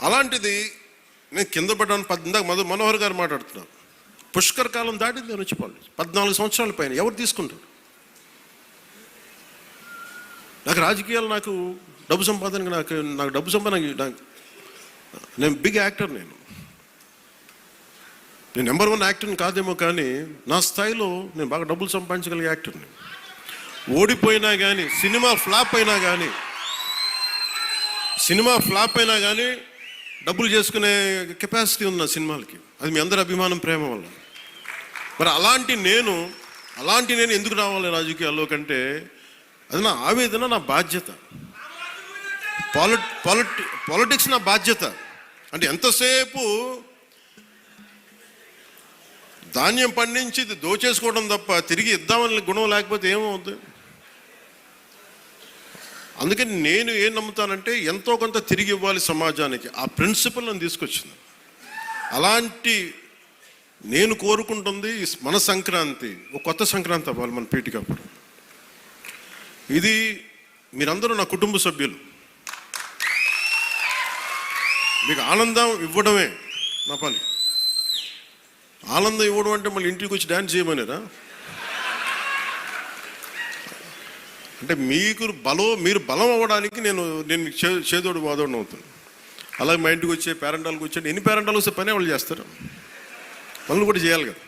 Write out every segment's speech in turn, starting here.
అలాంటిది నేను కింద పడ్డాను. ఇందాక మనోహర్ గారు మాట్లాడుతున్నాను, పుష్కర్ కాలం దాటింది నేను వచ్చి 14 సంవత్సరాల పైన ఎవరు తీసుకుంటారు? నాకు రాజకీయాలు, నాకు డబ్బు సంపాదన, నాకు డబ్బు సంపాదన, నేను బిగ్ యాక్టర్. నేను నెంబర్ 1 యాక్టర్ని కాదేమో, కానీ నా స్థాయిలో నేను బాగా డబ్బులు సంపాదించగలిగే యాక్టర్ని. ఓడిపోయినా కానీ, సినిమా ఫ్లాప్ అయినా కానీ డబ్బులు చేసుకునే కెపాసిటీ ఉంది నా సినిమాలకి. అది మీ అందరి అభిమానం, ప్రేమ వల్ల. మరి అలాంటి నేను ఎందుకు రావాలి రాజకీయాల్లో కంటే, అది నా ఆవేదన, నా బాధ్యత. పాలిటిక్స్ నా బాధ్యత. అంటే ఎంతసేపు ధాన్యం పండించి దోచేసుకోవడం తప్ప తిరిగి ఇద్దామని గుణం లేకపోతే ఏమవుతుంది? అందుకని నేను ఏం నమ్ముతానంటే, ఎంతో కొంత తిరిగి ఇవ్వాలి సమాజానికి. ఆ ప్రిన్సిపల్ నన్ను తీసుకొచ్చింది. అలాంటి నేను కోరుకుంటుంది మన సంక్రాంతి ఒక కొత్త సంక్రాంతి అవ్వాలి మన పీటికప్పుడు. ఇది మీరందరూ నా కుటుంబ సభ్యులు. మీకు ఆనందం ఇవ్వడమే నా పని. ఆనందం ఇవ్వడం అంటే మళ్ళీ ఇంటికి వచ్చి డ్యాన్స్ చేయమనేరా? అంటే మీరు బలం అవ్వడానికి నేను చేదోడు వాదోడు అవుతాను. అలాగే మా ఇంటికి వచ్చే పేరెంటాలకు వచ్చి ఎన్ని పేరెంటాలు వస్తే పనే వాళ్ళు చేస్తారు, పనులు కూడా చేయాలి కదా.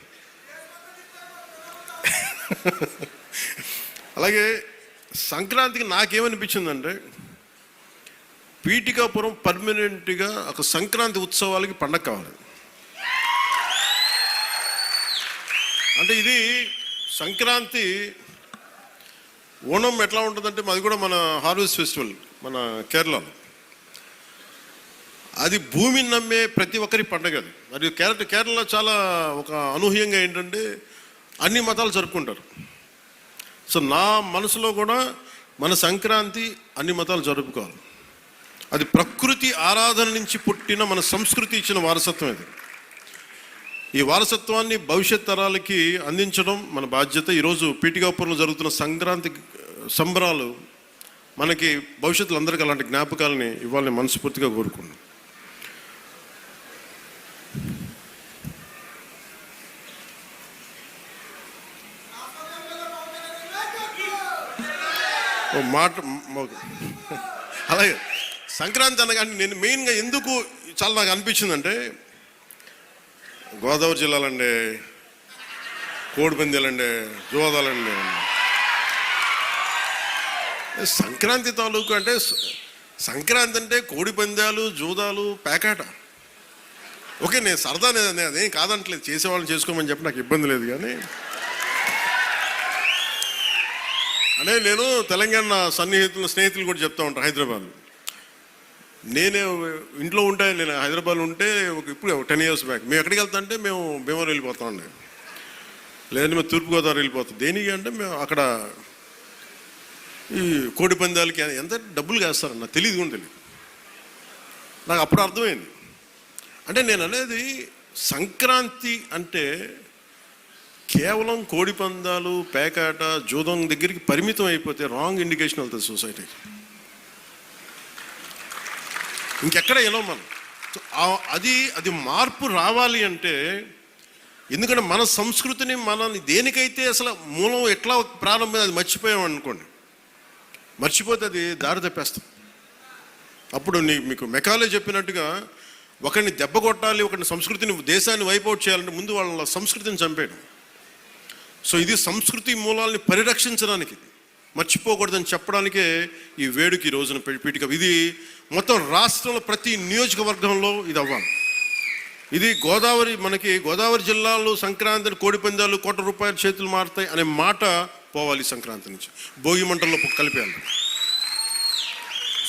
అలాగే సంక్రాంతికి నాకేమనిపించిందంటే, పీఠికాపురం పర్మనెంట్గా ఒక సంక్రాంతి ఉత్సవాలకి పండగ కావాలి. అంటే ఇది సంక్రాంతి, ఓణం ఎట్లా ఉంటుందంటే, అది కూడా మన హార్వెస్ట్ ఫెస్టివల్ మన కేరళలో. అది భూమిని నమ్మే ప్రతి ఒక్కరి పండగ అది. మరియు కేరళ చాలా ఒక అనూహ్యంగా ఏంటంటే అన్ని మతాలు జరుపుకుంటారు. సో నా మనసులో కూడా మన సంక్రాంతి అన్ని మతాలు జరుపుకోవాలి. అది ప్రకృతి ఆరాధన నుంచి పుట్టిన మన సంస్కృతి ఇచ్చిన వారసత్వం ఇది. ఈ వారసత్వాన్ని భవిష్యత్ తరాలకి అందించడం మన బాధ్యత. ఈరోజు పీఠికాపురంలో జరుగుతున్న సంక్రాంతి సంబరాలు మనకి భవిష్యత్తులో అందరికీ అలాంటి జ్ఞాపకాలని ఇవ్వాలని మనస్ఫూర్తిగా కోరుకున్నాను. అలాగే సంక్రాంతి అనగానే నేను మెయిన్గా ఎందుకు చాలా నాకు అనిపించిందంటే, గోదావరి జిల్లాలండి, కోడిపందాలండి, జోదాలండి, సంక్రాంతి తాలూకు అంటే సంక్రాంతి అంటే కోడిపందాలు, జూదాలు, పేకాట. ఓకే, నేను సరదా, నేను అదేం కాదంటలేదు, చేసేవాళ్ళని చేసుకోమని చెప్పి నాకు ఇబ్బంది లేదు. కానీ అంటే నేను తెలంగాణ స్నేహితులు కూడా చెప్తా ఉంటాను. హైదరాబాద్ నేనే ఇంట్లో ఉంటే, నేను హైదరాబాద్లో ఉంటే ఇప్పుడు 10 years బ్యాక్ మేము ఎక్కడికి వెళ్తా అంటే మేము భీమవరం వెళ్ళిపోతామండి, లేదంటే మేము తూర్పుగోదావరి వెళ్ళిపోతాం. దేనికి అంటే మేము అక్కడ ఈ కోడి పందాలకి ఎంత డబ్బులు వేస్తారని నాకు తెలియదు కూడా తెలియదు. నాకు అప్పుడు అర్థమైంది. అంటే నేను అనేది సంక్రాంతి అంటే కేవలం కోడి పందాలు, పేకాట, జూదం దగ్గరికి పరిమితం అయిపోతే రాంగ్ ఇండికేషన్ అవుతుంది సొసైటీకి. ఇంకెక్కడ వెళ్ళాం మనం. అది మార్పు రావాలి అంటే, ఎందుకంటే మన సంస్కృతిని మనల్ని దేనికైతే అసలు మూలం ఎట్లా ప్రారంభం అది మర్చిపోయాం అనుకోండి, మర్చిపోతే అది దారి తప్పేస్తాం. అప్పుడు మీకు మెకాలే చెప్పినట్టుగా ఒకరిని దెబ్బ కొట్టాలి, ఒకరిని సంస్కృతిని, దేశాన్ని వైపౌట్ చేయాలంటే ముందు వాళ్ళ సంస్కృతిని చంపేయడం. సో ఇది సంస్కృతి మూలాల్ని పరిరక్షించడానికి, మర్చిపోకూడదని చెప్పడానికే ఈ వేడుక ఈ రోజున పీఠిక. ఇది మొత్తం రాష్ట్రంలో ప్రతి నియోజకవర్గంలో ఇది అవ్వాలి. ఇది గోదావరి జిల్లాలో సంక్రాంతిని కోడిపందాలు ₹1 చేతులు మారుతాయి అనే మాట పోవాలి. సంక్రాంతి నుంచి భోగి మంటల్లో కలిపేయాలి.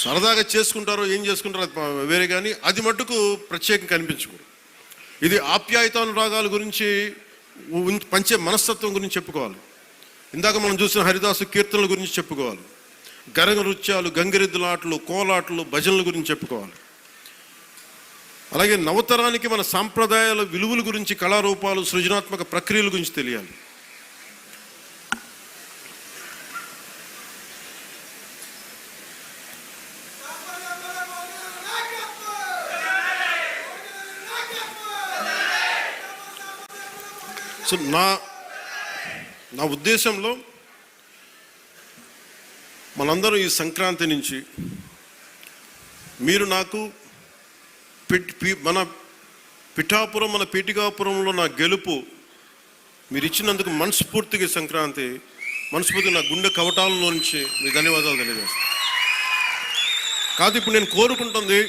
సరదాగా చేసుకుంటారో ఏం చేసుకుంటారో అది వేరే, కానీ అది మట్టుకు ప్రత్యేకంగా కనిపించకూడదు. ఇది ఆప్యాయతానురాగాల గురించి, పంచే మనస్తత్వం గురించి చెప్పుకోవాలి. ఇందాక మనం చూసిన హరిదాసు కీర్తనల గురించి చెప్పుకోవాలి. గరగ నృత్యాలు, గంగిరెద్దులాటలు, కోలాటలు, భజనల గురించి చెప్పుకోవాలి. అలాగే నవతరానికి మన సాంప్రదాయాల విలువల గురించి, కళారూపాలు, సృజనాత్మక ప్రక్రియల గురించి తెలియాలి. సో నా ఉద్దేశంలో మనందరం ఈ సంక్రాంతి నుంచి మీరు నాకు మన పిఠాపురం, మన పీఠికాపురంలో నా గెలుపు మీరు ఇచ్చినందుకు మనస్ఫూర్తిగా సంక్రాంతి మనస్ఫూర్తిగా నా గుండె కవటాలలో నుంచి మీకు ధన్యవాదాలు తెలియజేస్తాను. కాదు ఇప్పుడు నేను కోరుకుంటుంది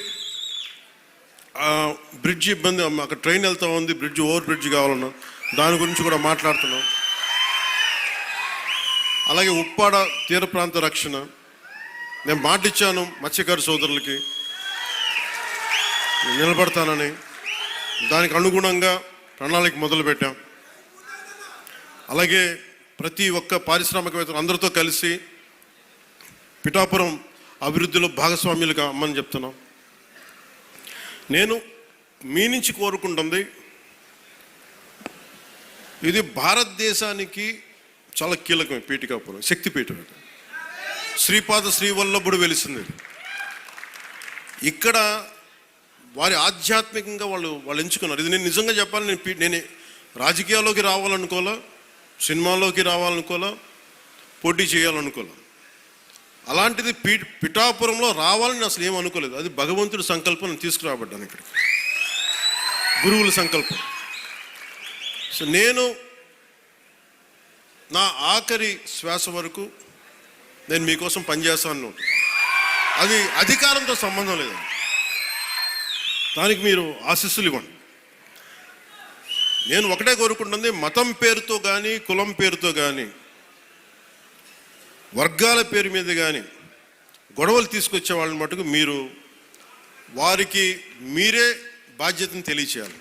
బ్రిడ్జ్ ఇబ్బంది, అక్కడ ట్రైన్ వెళ్తా ఉంది, ఓవర్ బ్రిడ్జ్ కావాలన్నా దాని గురించి కూడా మాట్లాడుతున్నాం. అలాగే ఉప్పాడ తీర ప్రాంత రక్షణ నేను మాటిచ్చాను మత్స్యకారు సోదరులకి నిలబడతానని, దానికి అనుగుణంగా ప్రణాళిక మొదలుపెట్టాం. అలాగే ప్రతి ఒక్క పారిశ్రామికవేత్తలు అందరితో కలిసి పిఠాపురం అభివృద్ధిలో భాగస్వామ్యులుగా అమ్మని చెప్తున్నాం. నేను మీ నుంచి కోరుకుంటుంది, ఇది భారతదేశానికి చాలా కీలకమే. పీఠికాపురం శక్తిపీఠం, శ్రీపాద శ్రీవల్లభుడు వెలిసింది ఇక్కడ. వారి ఆధ్యాత్మికంగా వాళ్ళు ఎంచుకున్నారు. ఇది నేను నిజంగా చెప్పాలి, నేను రాజకీయాల్లోకి రావాలనుకోలే, సినిమాల్లోకి రావాలనుకోలే, పోటీ చేయాలనుకోలే. అలాంటిది పిఠాపురంలో రావాలని అసలు ఏమనుకోలేదు. అది భగవంతుడి సంకల్పం, నేను తీసుకురాబడ్డాను ఇక్కడికి, గురువుల సంకల్పం. సో నేను నా ఆఖరి శ్వాస వరకు నేను మీకోసం పనిచేస్తాను. అది అధికారంతో సంబంధం లేదు, దానికి మీరు ఆశీస్సులు ఇవ్వండి. నేను ఒకటే కోరుకుంటుంది, మతం పేరుతో కానీ, కులం పేరుతో కానీ, వర్గాల పేరు మీద కానీ గొడవలు తీసుకొచ్చే వాళ్ళని మటుకు మీరు వారికి మీరే బాధ్యతను తెలియచేయాలి.